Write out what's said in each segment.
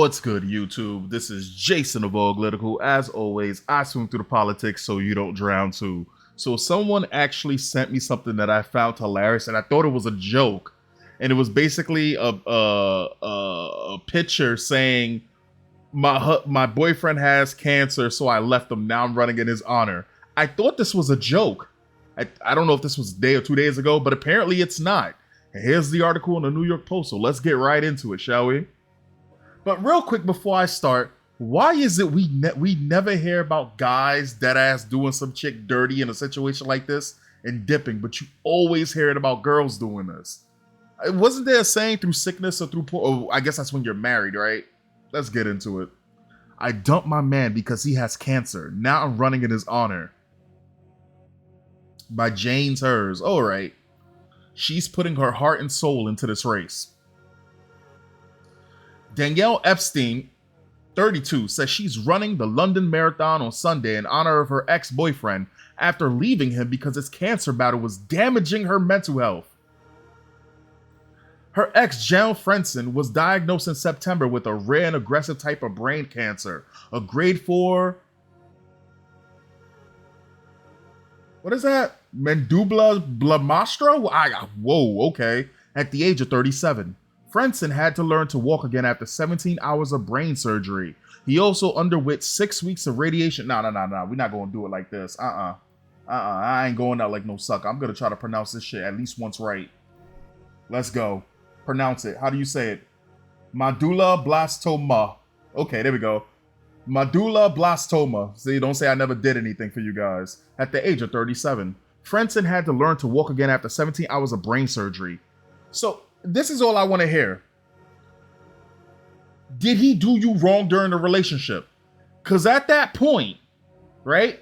What's good, YouTube? This is Jason of Auglitical. As always, I swim through the politics so you don't drown too. So someone actually sent me something that I found hilarious, and I thought it was a joke. And it was basically a picture saying, my boyfriend has cancer, so I left him. Now I'm running in his honor. I thought this was a joke. I don't know if this was a day or 2 days ago, but apparently it's not. And here's the article in the New York Post, so let's get right into it, shall we? But real quick before I start, why is it we never hear about guys deadass doing some chick dirty in a situation like this and dipping, but you always hear it about girls doing this? Wasn't there a saying through sickness or through oh, I guess that's when you're married, right? Let's get into it. I dumped my man because he has cancer. Now I'm running in his honor. By Jane's Hers. All right. She's putting her heart and soul into this race. Danielle Epstein, 32, says she's running the London Marathon on Sunday in honor of her ex-boyfriend after leaving him because his cancer battle was damaging her mental health. Her ex, Jan Frenson, was diagnosed in September with a rare and aggressive type of brain cancer, a grade 4... What is that? Mandibular blomastra? Whoa, okay. At the age of 37. Frenson had to learn to walk again after 17 hours of brain surgery. He also underwent 6 weeks of radiation. No. We're not going to do it like this. I ain't going out like no sucker. I'm going to try to pronounce this shit at least once right. Let's go. Pronounce it. How do you say it? Medulla blastoma. Okay, there we go. Medulla blastoma. See, don't say I never did anything for you guys. At the age of 37. Frenson had to learn to walk again after 17 hours of brain surgery. So, this is all I want to hear. Did he do you wrong during the relationship? Because at that point, right?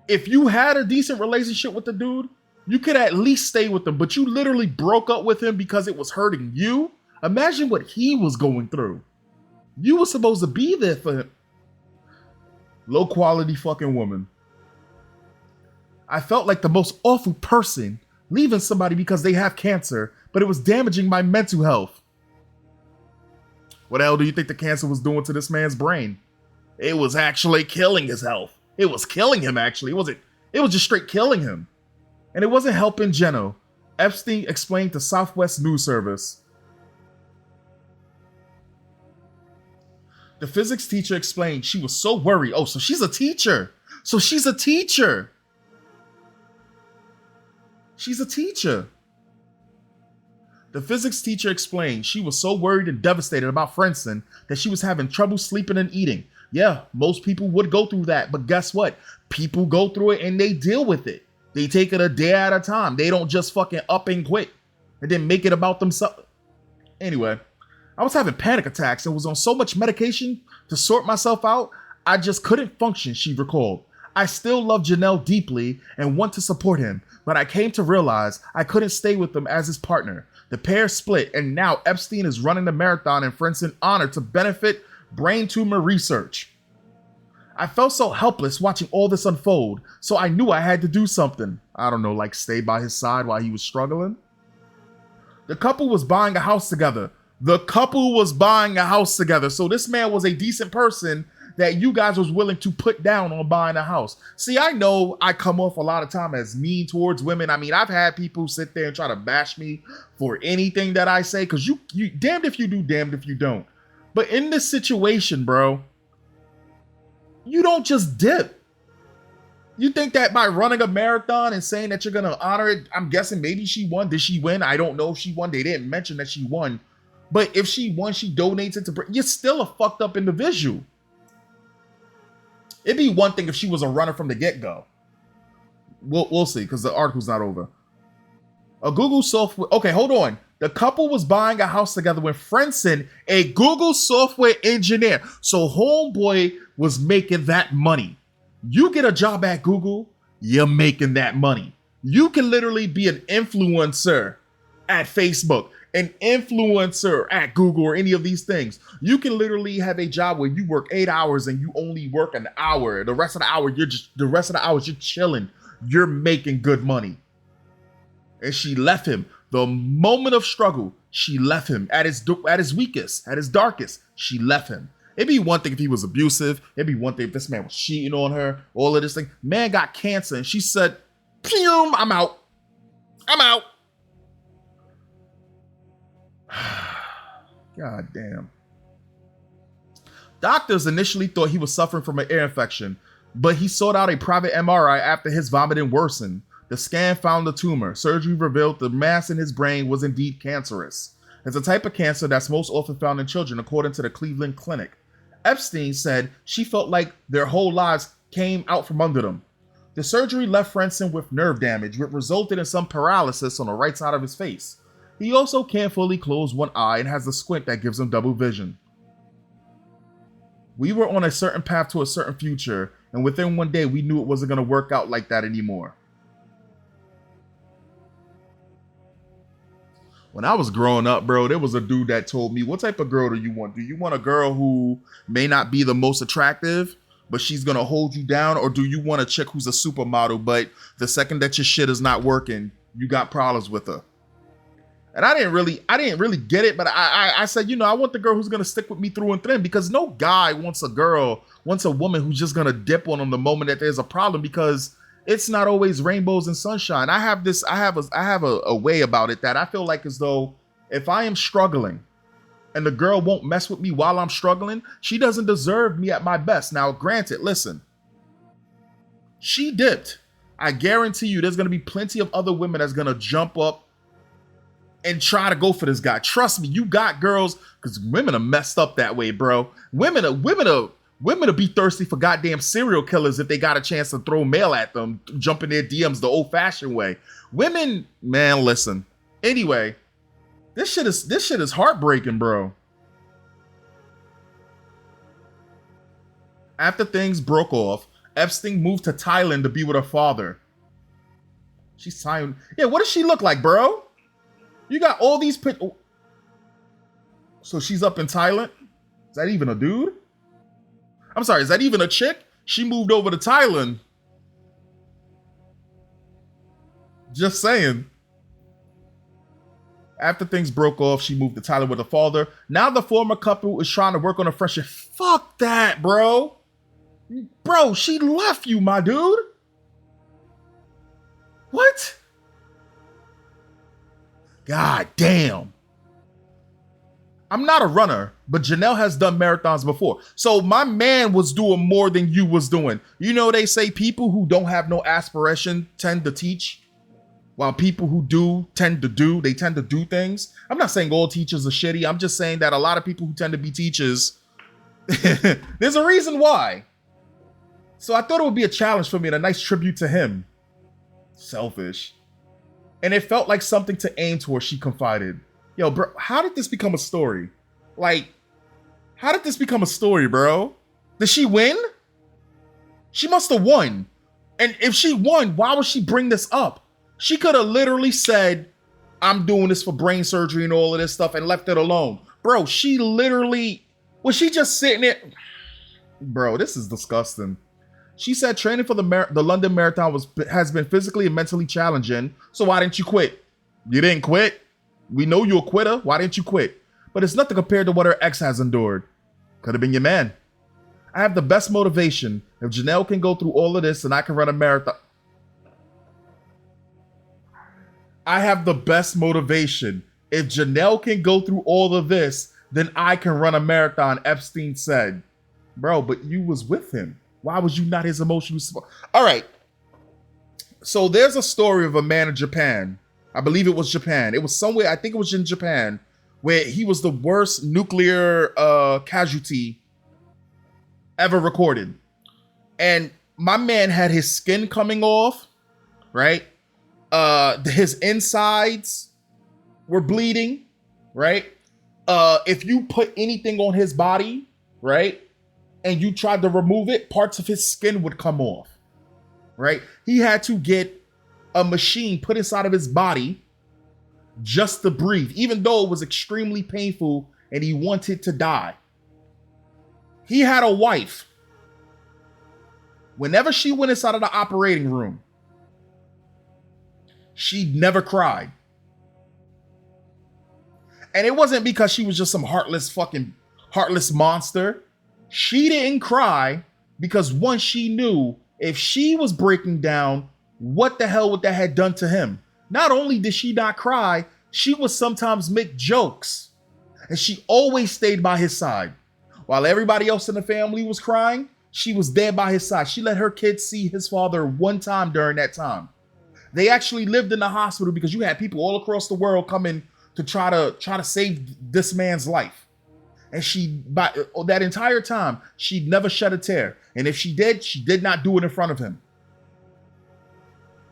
If you had a decent relationship with the dude, you could at least stay with him. But you literally broke up with him because it was hurting you. Imagine what he was going through. You were supposed to be there for him. Low quality fucking woman. I felt like the most awful person leaving somebody because they have cancer, but it was damaging my mental health. What the hell do you think the cancer was doing to this man's brain? It was actually killing his health. It was killing him, actually. It was just straight killing him. And it wasn't helping Jeno. Epstein explained to Southwest News Service. The physics teacher explained she was so worried. Oh, so she's a teacher. She's a teacher. The physics teacher explained she was so worried and devastated about Frenson that she was having trouble sleeping and eating. Yeah, most people would go through that, but guess what? People go through it and they deal with it. They take it a day at a time. They don't just fucking up and quit and then make it about themselves. Anyway, I was having panic attacks and was on so much medication to sort myself out, I just couldn't function, she recalled. I still love Janelle deeply and want to support him, but I came to realize I couldn't stay with him as his partner. The pair split, and now Epstein is running the marathon in Frenson honor to benefit brain tumor research. I felt so helpless watching all this unfold, so I knew I had to do something. I don't know, like stay by his side while he was struggling? The couple was buying a house together. So this man was a decent person that you guys was willing to put down on buying a house. See, I know I come off a lot of time as mean towards women. I mean, I've had people sit there and try to bash me for anything that I say, because you damned if you do, damned if you don't. But in this situation, bro, you don't just dip. You think that by running a marathon and saying that you're going to honor it, I'm guessing maybe she won. Did she win? I don't know if she won. They didn't mention that she won. But if she won, she donates it to... You're still a fucked up individual. It'd be one thing if she was a runner from the get-go. We'll see, because the article's not over. A Google software... Okay, hold on. The couple was buying a house together with Frenson, a Google software engineer. So homeboy was making that money. You get a job at Google, you're making that money. You can literally be an influencer at Facebook, an influencer at Google, or any of these things. You can literally have a job where you work 8 hours and you only work an hour. The rest of the hours you're chilling. You're making good money. And she left him The moment of struggle, she left him at his weakest, at his darkest. She left him. It'd be one thing if he was abusive. It'd be one thing if this man was cheating on her. All of this thing. Man got cancer, and she said, "Pew, I'm out. I'm out." God damn. Doctors initially thought he was suffering from an ear infection, but he sought out a private MRI after his vomiting worsened. The scan found the tumor. Surgery revealed the mass in his brain was indeed cancerous. It's a type of cancer that's most often found in children, according to the Cleveland Clinic. Epstein said she felt like their whole lives came out from under them. The surgery left Franson with nerve damage, which resulted in some paralysis on the right side of his face. He also can't fully close one eye and has a squint that gives him double vision. We were on a certain path to a certain future, and within one day, we knew it wasn't going to work out like that anymore. When I was growing up, bro, there was a dude that told me, what type of girl do you want? Do you want a girl who may not be the most attractive, but she's going to hold you down? Or do you want a chick who's a supermodel, but the second that your shit is not working, you got problems with her? And I didn't really get it, but I said, I want the girl who's going to stick with me through and through, because no guy wants a woman who's just going to dip on him the moment that there's a problem, because it's not always rainbows and sunshine. I have a way about it that I feel like as though if I am struggling and the girl won't mess with me while I'm struggling, she doesn't deserve me at my best. Now, granted, listen, she dipped. I guarantee you there's going to be plenty of other women that's going to jump up and try to go for this guy. Trust me, you got girls, because women are messed up that way, bro. Women will be thirsty for goddamn serial killers if they got a chance to throw mail at them, jump in their DMs the old-fashioned way. Women, man, listen. Anyway, this shit is heartbreaking, bro. After things broke off, Epstein moved to Thailand to be with her father. She's Thailand. Yeah, what does she look like, bro? You got all these pictures. So she's up in Thailand? Is that even a dude? I'm sorry, is that even a chick? She moved over to Thailand. Just saying. After things broke off, she moved to Thailand with her father. Now the former couple is trying to work on a fresh. Fuck that, bro. Bro, she left you, my dude. What? God damn. I'm not a runner, but Janelle has done marathons before. So my man was doing more than you was doing. You know, they say people who don't have no aspiration tend to teach, while people who do tend to do things. I'm not saying all teachers are shitty. I'm just saying that a lot of people who tend to be teachers, there's a reason why. So I thought it would be a challenge for me and a nice tribute to him. Selfish. And it felt like something to aim towards, she confided. Yo, bro, how did this become a story? Like, how did this become a story, bro? Did she win? She must have won. And if she won, why would she bring this up? She could have literally said, I'm doing this for brain surgery and all of this stuff, and left it alone. Bro, she literally, was she just sitting there? Bro, this is disgusting. She said training for the London Marathon has been physically and mentally challenging. So why didn't you quit? You didn't quit? We know you're a quitter. Why didn't you quit? But it's nothing compared to what her ex has endured. Could have been your man. I have the best motivation. If Janelle can go through all of this, then I can run a marathon. I have the best motivation. If Janelle can go through all of this, then I can run a marathon, Epstein said. Bro, but you was with him. Why was you not his emotional support? All right. So there's a story of a man in Japan. I believe it was Japan. It was somewhere, I think it was in Japan, where he was the worst nuclear casualty ever recorded. And my man had his skin coming off, right? His insides were bleeding, right? If you put anything on his body, right, and you tried to remove it, parts of his skin would come off, right? He had to get a machine put inside of his body just to breathe, even though it was extremely painful and he wanted to die. He had a wife. Whenever she went inside of the operating room, she never cried. And it wasn't because she was just some heartless monster. She didn't cry because once she knew if she was breaking down, what the hell would that have done to him? Not only did she not cry, she would sometimes make jokes. And she always stayed by his side. While everybody else in the family was crying, she was there by his side. She let her kids see his father one time during that time. They actually lived in the hospital because you had people all across the world coming to try to save this man's life. And she, by that entire time, she never shed a tear. And if she did not do it in front of him.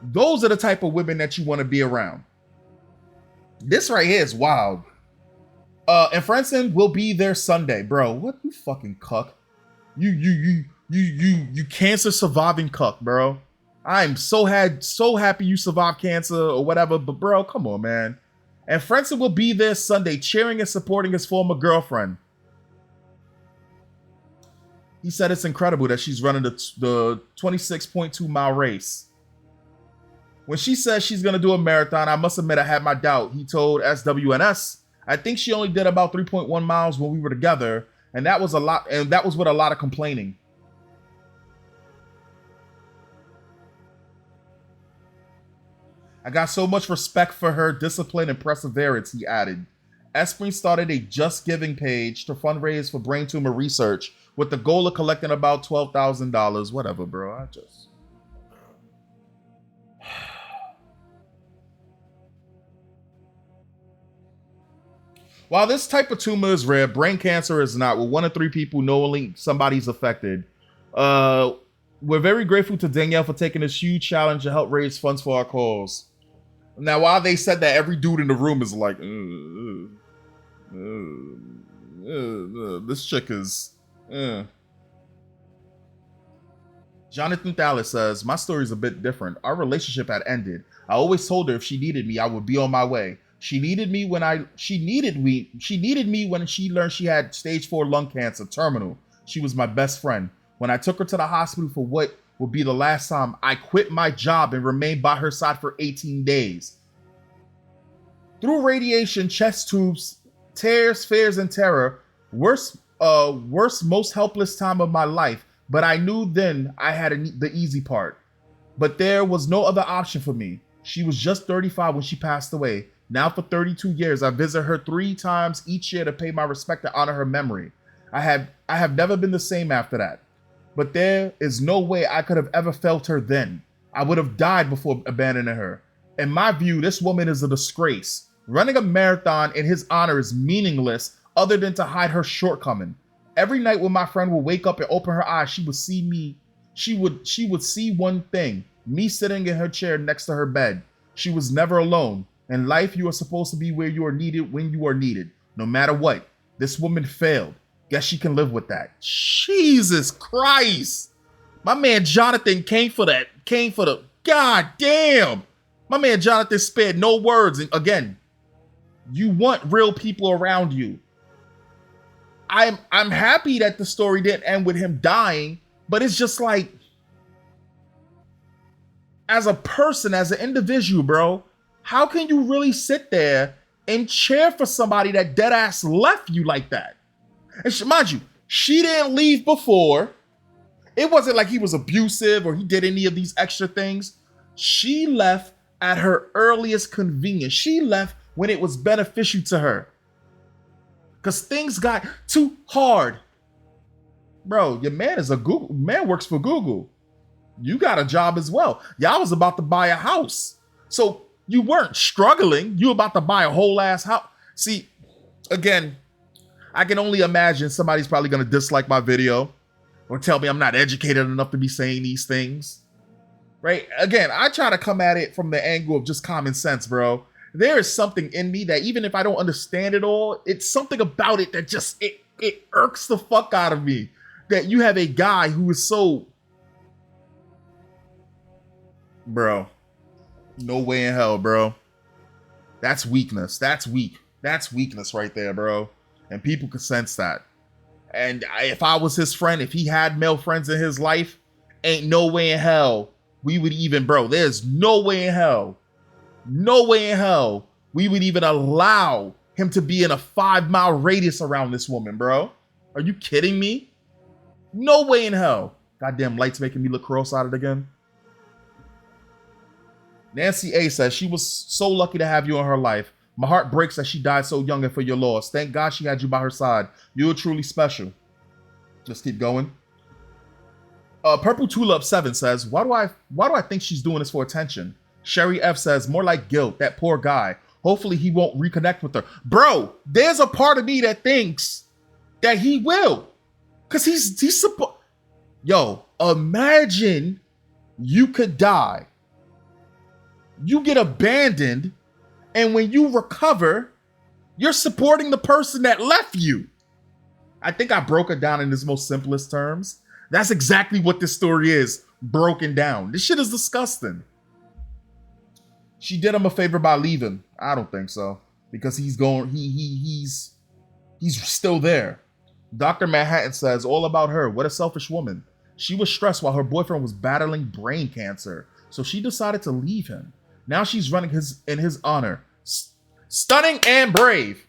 Those are the type of women that you want to be around. This right here is wild. And Franson will be there Sunday, bro. What, you fucking cuck? You cancer surviving cuck, bro. I'm so happy you survived cancer or whatever, but bro, come on, man. And Franson will be there Sunday cheering and supporting his former girlfriend. He said it's incredible that she's running the 26.2 mile race. When she says she's going to do a marathon, I must admit I had my doubt. He told SWNS, I think she only did about 3.1 miles when we were together. And that was a lot. And that was with a lot of complaining. I got so much respect for her discipline and perseverance, he added. Espring started a Just Giving page to fundraise for brain tumor research with the goal of collecting about $12,000. Whatever, bro. While this type of tumor is rare, brain cancer is not. With 1 in 3 people knowing somebody's affected. We're very grateful to Danielle for taking this huge challenge to help raise funds for our cause. Now, while they said that, every dude in the room is like, this chick is... Jonathan Thaler says, my story is a bit different. Our relationship had ended. I always told her if she needed me, I would be on my way. She needed me when she learned she had stage 4 lung cancer, terminal. She was my best friend. When I took her to the hospital for what would be the last time, I quit my job and remained by her side for 18 days. Through radiation, chest tubes, tears, fears, and terror, worst, most helpless time of my life. But I knew then I had the easy part. But there was no other option for me. She was just 35 when she passed away. Now for 32 years, I visit her 3 times each year to pay my respect and honor her memory. I have never been the same after that. But there is no way I could have ever felt her then. I would have died before abandoning her. In my view, this woman is a disgrace. Running a marathon in his honor is meaningless other than to hide her shortcoming. Every night when my friend would wake up and open her eyes, she would see me. She would see one thing, me sitting in her chair next to her bed. She was never alone. In life, you are supposed to be where you are needed when you are needed, no matter what. This woman failed. Guess she can live with that. Jesus Christ. My man Jonathan came for the, God damn. My man Jonathan spared no words. And again, you want real people around you. I'm happy that the story didn't end with him dying, but it's just like, as a person, as an individual, bro, how can you really sit there and cheer for somebody that dead ass left you like that? And mind you, she didn't leave before. It wasn't like he was abusive or he did any of these extra things. She left at her earliest convenience. She left when it was beneficial to her. Because things got too hard. Bro, your man is man works for Google. You got a job as well. Y'all was about to buy a house. So you weren't struggling. You were about to buy a whole ass house. See, again, I can only imagine somebody's probably going to dislike my video or tell me I'm not educated enough to be saying these things. Right? Again, I try to come at it from the angle of just common sense, bro. There is something in me that even if I don't understand it all, it's something about it that just, it irks the fuck out of me. That you have a guy who is so... Bro. No way in hell, bro. That's weakness. That's weak. That's weakness right there, bro. And people could sense that. And if I was his friend, if he had male friends in his life, ain't no way in hell we would even, bro, there's no way in hell we would even allow him to be in a 5-mile radius around this woman, bro. Are you kidding me? No way in hell. Goddamn lights making me look cross-eyed again. Nancy A says, she was so lucky to have you in her life. My heart breaks that she died so young and for your loss. Thank God she had you by her side. You were truly special. Just keep going. Purple Tulip 7 says, why do I think she's doing this for attention? Sherry F says, more like guilt. That poor guy. Hopefully he won't reconnect with her. Bro, there's a part of me that thinks that he will. Because he's supposed... Yo, imagine you could die. You get abandoned. And when you recover, you're supporting the person that left you. I think I broke it down in its most simplest terms. That's exactly what this story is, broken down. This shit is disgusting. She did him a favor by leaving. I don't think so. Because he's still there. Dr. Manhattan says, all about her. What a selfish woman. She was stressed while her boyfriend was battling brain cancer. So she decided to leave him. Now she's running in his honor. Stunning and brave.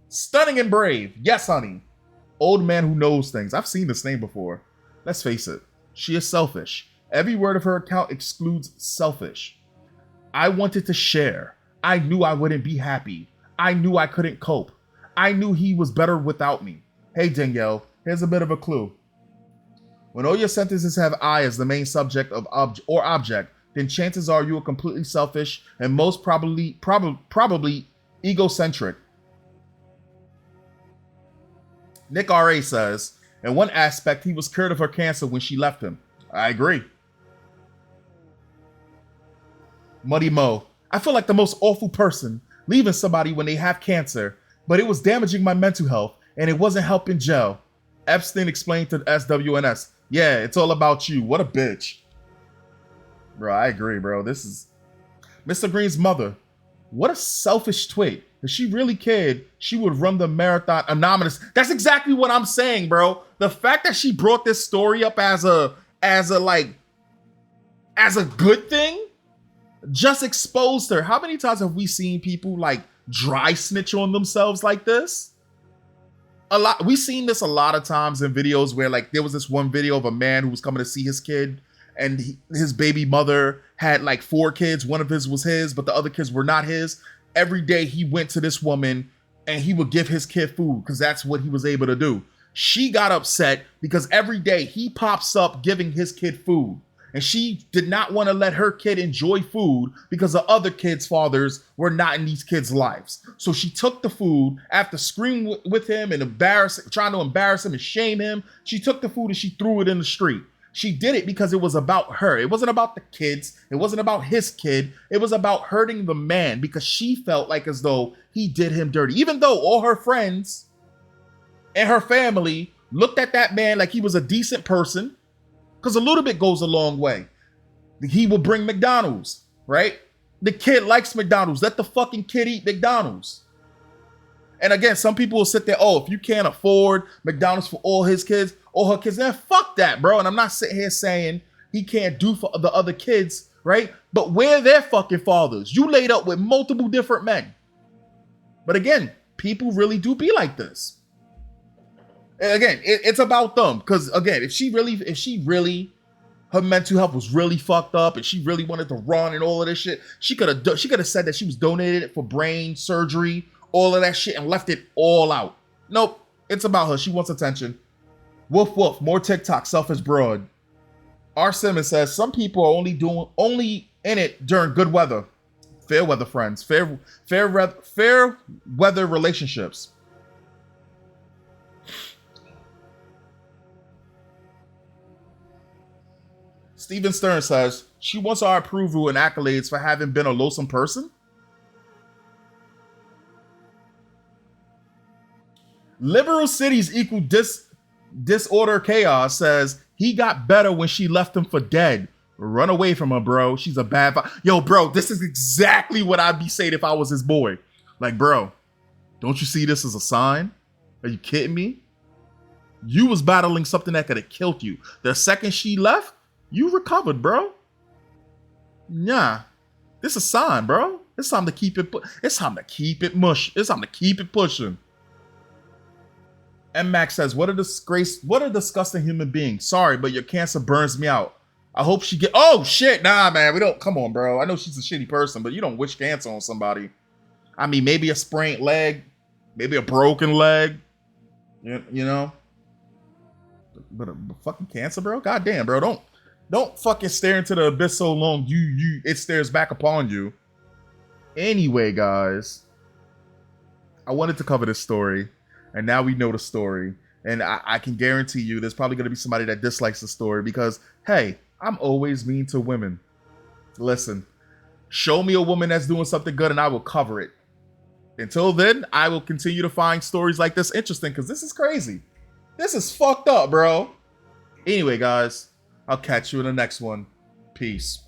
Stunning and brave. Yes, honey. Old man who knows things. I've seen this name before. Let's face it. She is selfish. Every word of her account excludes selfish. I wanted to share. I knew I wouldn't be happy. I knew I couldn't cope. I knew he was better without me. Hey, Danielle, here's a bit of a clue. When all your sentences have I as the main subject of object, then chances are you are completely selfish and most probably egocentric. Nick R.A. says, in one aspect, he was cured of her cancer when she left him. I agree. Muddy Mo, I feel like the most awful person, leaving somebody when they have cancer, but it was damaging my mental health and it wasn't helping gel. Epstein explained to SWNS, yeah, it's all about you. What a bitch. Bro, I agree, bro. This is Mr. Green's mother. What a selfish twit. If she really cared, she would run the marathon anonymous. That's exactly what I'm saying, bro. The fact that she brought this story up as a good thing just exposed her. How many times have we seen people like dry snitch on themselves like this? A lot. We've seen this a lot of times in videos where like there was this one video of a man who was coming to see his kid and his baby mother had like 4 kids. One of his was his, but the other kids were not his. Every day he went to this woman and he would give his kid food because that's what he was able to do. She got upset because every day he pops up giving his kid food. And she did not want to let her kid enjoy food because the other kids' fathers were not in these kids' lives. So she took the food after screaming with him and trying to embarrass him and shame him. She took the food and she threw it in the street. She did it because it was about her. It wasn't about the kids. It wasn't about his kid. It was about hurting the man because she felt like as though he did him dirty. Even though all her friends and her family looked at that man like he was a decent person, because a little bit goes a long way. He will bring McDonald's, right? The kid likes McDonald's. Let the fucking kid eat McDonald's. And again, some people will sit there, oh, if you can't afford McDonald's for all his kids, all her kids, then fuck that, bro. And I'm not sitting here saying he can't do for the other kids, right? But where their fucking fathers? You laid up with multiple different men. But again, people really do be like this. And again, it's about them. Because again, if she really, her mental health was really fucked up and she really wanted to run and all of this shit, she could have said that she was donated for brain surgery, all of that shit, and left it all out. Nope, it's about her. She wants attention. Woof woof, more TikTok, selfish broad. R. Simmons says some people are only in it during good weather. Fair weather friends, fair weather relationships. Steven Stern says she wants our approval and accolades for having been a loathsome person. Liberal cities equal disorder chaos says he got better when she left him for dead. Run away from her, bro. She's a bad Yo, bro, this is exactly what I'd be saying if I was his boy. Like, bro, don't you see this as a sign? Are you kidding me? You was battling something that could have killed you. The second she left, you recovered, bro. Nah, this is a sign, bro. It's time to keep it. It's time to keep it mush. It's time to keep it pushing. M Max says, "What a disgrace! What a disgusting human being. Sorry, but your cancer burns me out. I hope she get." Oh shit, nah, man. We don't. Come on, bro. I know she's a shitty person, but you don't wish cancer on somebody. I mean, maybe a sprained leg, maybe a broken leg. You know. But a fucking cancer, bro. God damn, bro. Don't fucking stare into the abyss so long it stares back upon you. Anyway, guys, I wanted to cover this story, and now we know the story. And I can guarantee you there's probably going to be somebody that dislikes the story because, hey, I'm always mean to women. Listen, show me a woman that's doing something good and I will cover it. Until then, I will continue to find stories like this interesting because this is crazy. This is fucked up, bro. Anyway, guys, I'll catch you in the next one. Peace.